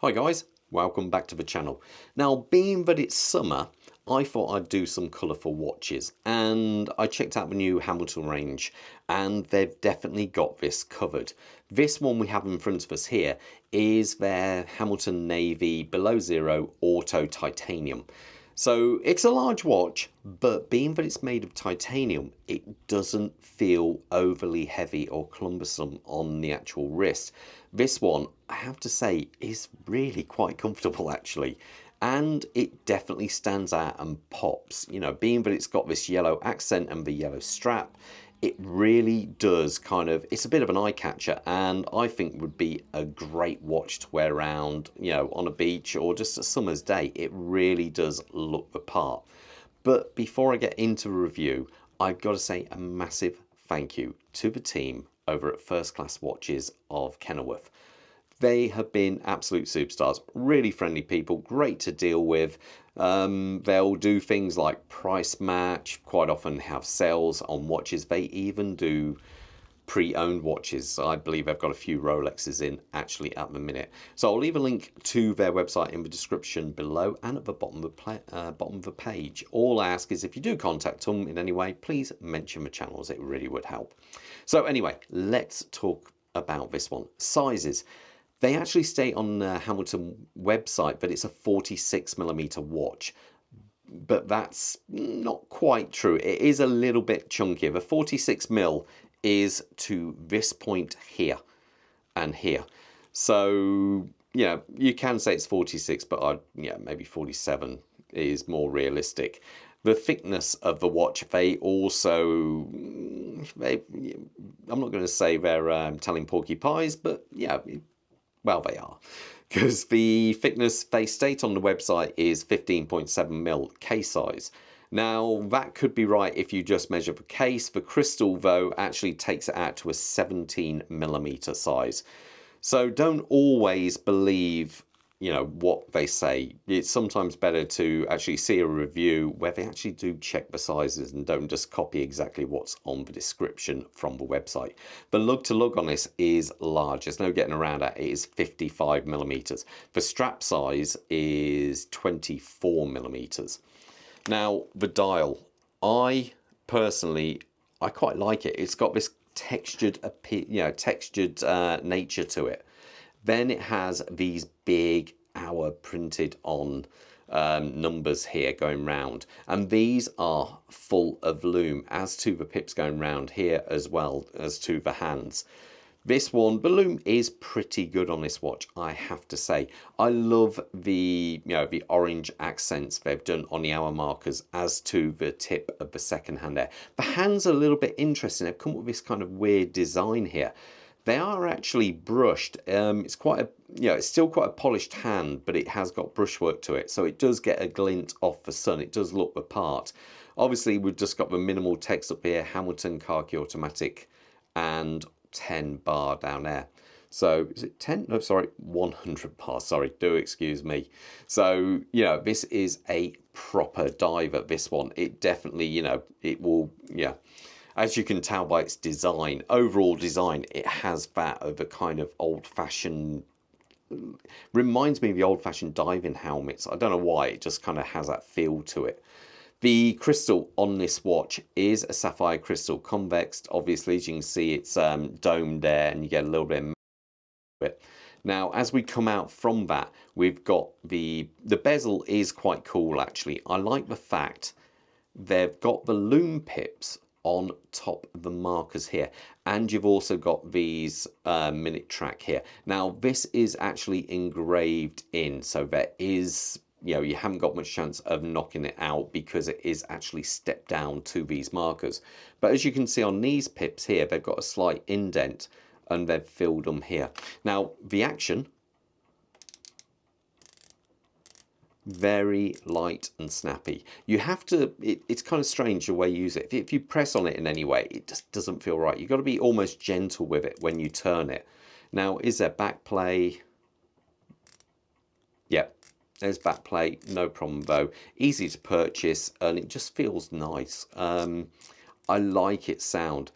Hi guys, welcome back to the channel. Now, being that it's summer, I thought I'd do some colourful watches, and I checked out the new Hamilton range and they've definitely got this covered. This one we have in front of us here is their Hamilton Navy Below Zero Auto Titanium. So it's a large watch, but being that it's made of titanium, it doesn't feel overly heavy or cumbersome on the actual wrist. This one, I have to say, is really quite comfortable actually. And it definitely stands out and pops. You know, being that it's got this yellow accent and the yellow strap, it really does kind of, it's a bit of an eye catcher, and I think would be a great watch to wear around, you know, on a beach or just a summer's day. It really does look the part. But before I get into the review, I've got to say a massive thank you to the team over at First Class Watches of Kenilworth. They have been absolute superstars, really friendly people, great to deal with. They'll do things like price match, quite often have sales on watches. They even do pre-owned watches. I believe they've got a few Rolexes in actually at the minute. So I'll leave a link to their website in the description below and at the bottom of the page. All I ask is if you do contact them in any way, please mention the channels. It really would help. So anyway, let's talk about this one. Sizes. They actually state on the Hamilton website that it's a 46mm watch, but that's not quite true. It is a little bit chunkier. The 46mm is to this point here and here. So, yeah, you can say it's 46, but maybe 47 is more realistic. The thickness of the watch, I'm not going to say they're telling porky pies, but yeah, well, they are, because the thickness they state on the website is 15.7mm case size. Now, that could be right if you just measure the case. The crystal, though, actually takes it out to a 17mm size. So don't always believe, you know, what they say. It's sometimes better to actually see a review where they actually do check the sizes and don't just copy exactly what's on the description from the website. The lug to lug on this is large. There's no getting around that. It is 55mm. The strap size is 24mm. Now, the dial, I quite like it. It's got this textured nature to it. Then it has these big hour printed on numbers here going round, and these are full of lume, as to the pips going round here as well as to the hands. This one, the lume is pretty good on this watch, I have to say. I love the orange accents they've done on the hour markers as to the tip of the second hand there. The hands are a little bit interesting. They've come up with this kind of weird design here. They are actually brushed. It's still quite a polished hand, but it has got brushwork to it, so it does get a glint off the sun. It does look the part. Obviously, we've just got the minimal text up here: Hamilton Khaki Automatic, and 10 bar down there. So is it 10? No, sorry, 100 bar. Sorry, do excuse me. So, you know, this is a proper diver, this one. It definitely, you know, it will, yeah. As you can tell by its design, overall design, it has that of a kind of old-fashioned, reminds me of the old-fashioned diving helmets. I don't know why, it just kind of has that feel to it. The crystal on this watch is a sapphire crystal, convex. Obviously, as you can see, it's domed there, and you get a little bit of it. Now, as we come out from that, we've got the bezel is quite cool, actually. I like the fact they've got the lume pips on top of the markers here, and you've also got these minute track here. Now, this is actually engraved in, so there is, you know, you haven't got much chance of knocking it out because it is actually stepped down to these markers. But as you can see on these pips here, they've got a slight indent and they've filled them here. Now, the action, very light and snappy. You have to, it's kind of strange the way you use it. If you press on it in any way, it just doesn't feel right. You've got to be almost gentle with it when you turn it. Now, is there back play? Yep. There's back play, no problem though. Easy to purchase, and it just feels nice. I like its sound.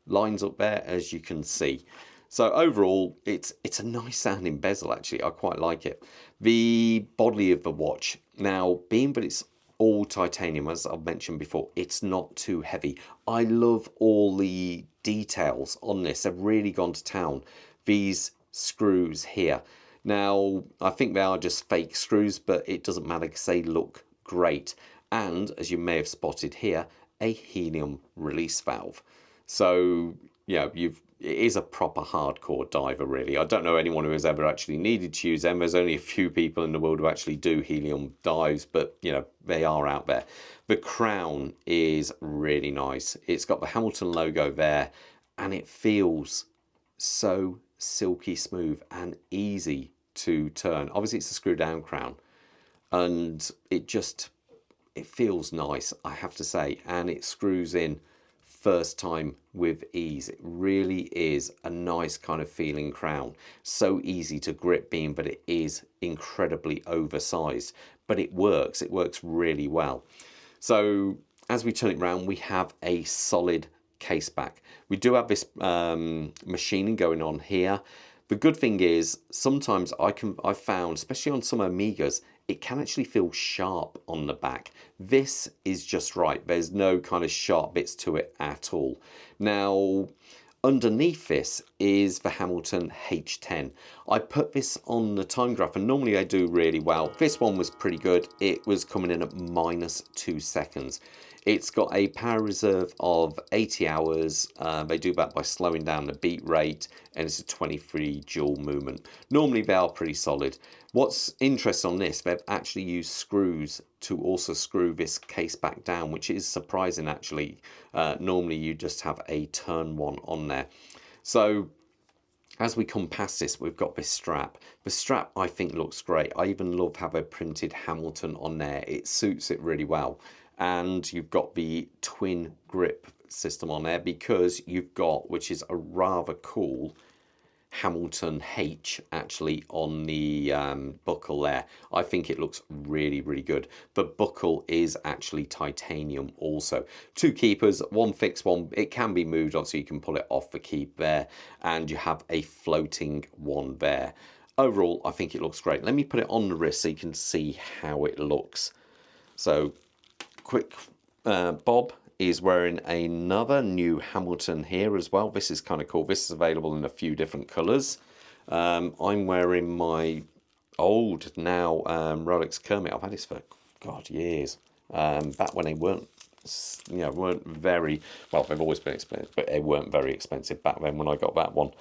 Lines up there, as you can see. So overall, it's a nice sounding bezel actually. I quite like it. The body of the watch, now being that it's all titanium, as I've mentioned before, it's not too heavy. I love all the details on this. They've really gone to town. These screws here. Now, I think they are just fake screws, but it doesn't matter because they look great. And as you may have spotted here, a helium release valve. So, yeah, it is a proper hardcore diver, really. I don't know anyone who has ever actually needed to use them. There's only a few people in the world who actually do helium dives, but, you know, they are out there. The crown is really nice. It's got the Hamilton logo there, and it feels so silky smooth and easy to turn. Obviously, it's a screw-down crown, and it feels nice, I have to say, and it screws in first time with ease. It really is a nice kind of feeling crown. So easy to grip, being that it is incredibly oversized, but it works really well. So as we turn it around, we have a solid case back. We do have this machining going on here. The good thing is sometimes I've found, especially on some Omegas, it can actually feel sharp on the back. This is just right. There's no kind of sharp bits to it at all. Now, underneath this is the Hamilton H10. I put this on the time graph, and normally I do really well. This one was pretty good. It was coming in at -2 seconds. It's got a power reserve of 80 hours. They do that by slowing down the beat rate, and it's a 23 joule movement. Normally they are pretty solid. What's interesting on this, they've actually used screws to also screw this case back down, which is surprising actually. Normally you just have a turn one on there. So as we come past this, we've got this strap. The strap I think looks great. I even love how they printed Hamilton on there. It suits it really well. And you've got the twin grip system on there because you've got, which is a rather cool Hamilton H actually on the buckle there. I think it looks really, really good. The buckle is actually titanium also. Two keepers, one fixed, one, it can be moved, obviously you can pull it off the keep there, and you have a floating one there. Overall, I think it looks great. Let me put it on the wrist so you can see how it looks. So, quick Bob is wearing another new Hamilton here as well. This is kind of cool. This is available in a few different colours. I'm wearing my old now Rolex Kermit. I've had this for, God, years. Back when they weren't, you know, weren't very, well, they've always been expensive, but they weren't very expensive back then when I got that one.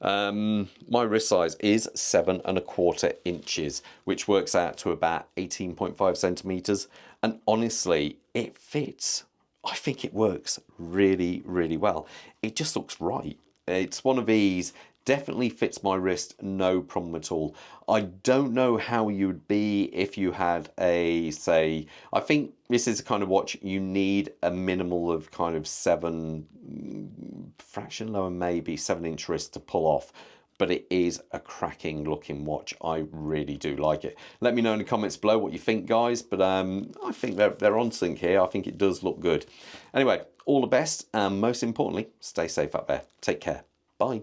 My wrist size is 7¼ inches, which works out to about 18.5 centimeters. And honestly, it fits. I think it works really, really well. It just looks right. It's one of these, definitely fits my wrist, no problem at all. I don't know how you'd be if you had a, say, I think this is a kind of watch you need a minimal of kind of 7, fraction lower maybe, 7-inch wrist to pull off. But it is a cracking looking watch. I really do like it. Let me know in the comments below what you think, guys. But I think they're on sync here. I think it does look good. Anyway, all the best. And most importantly, stay safe out there. Take care. Bye.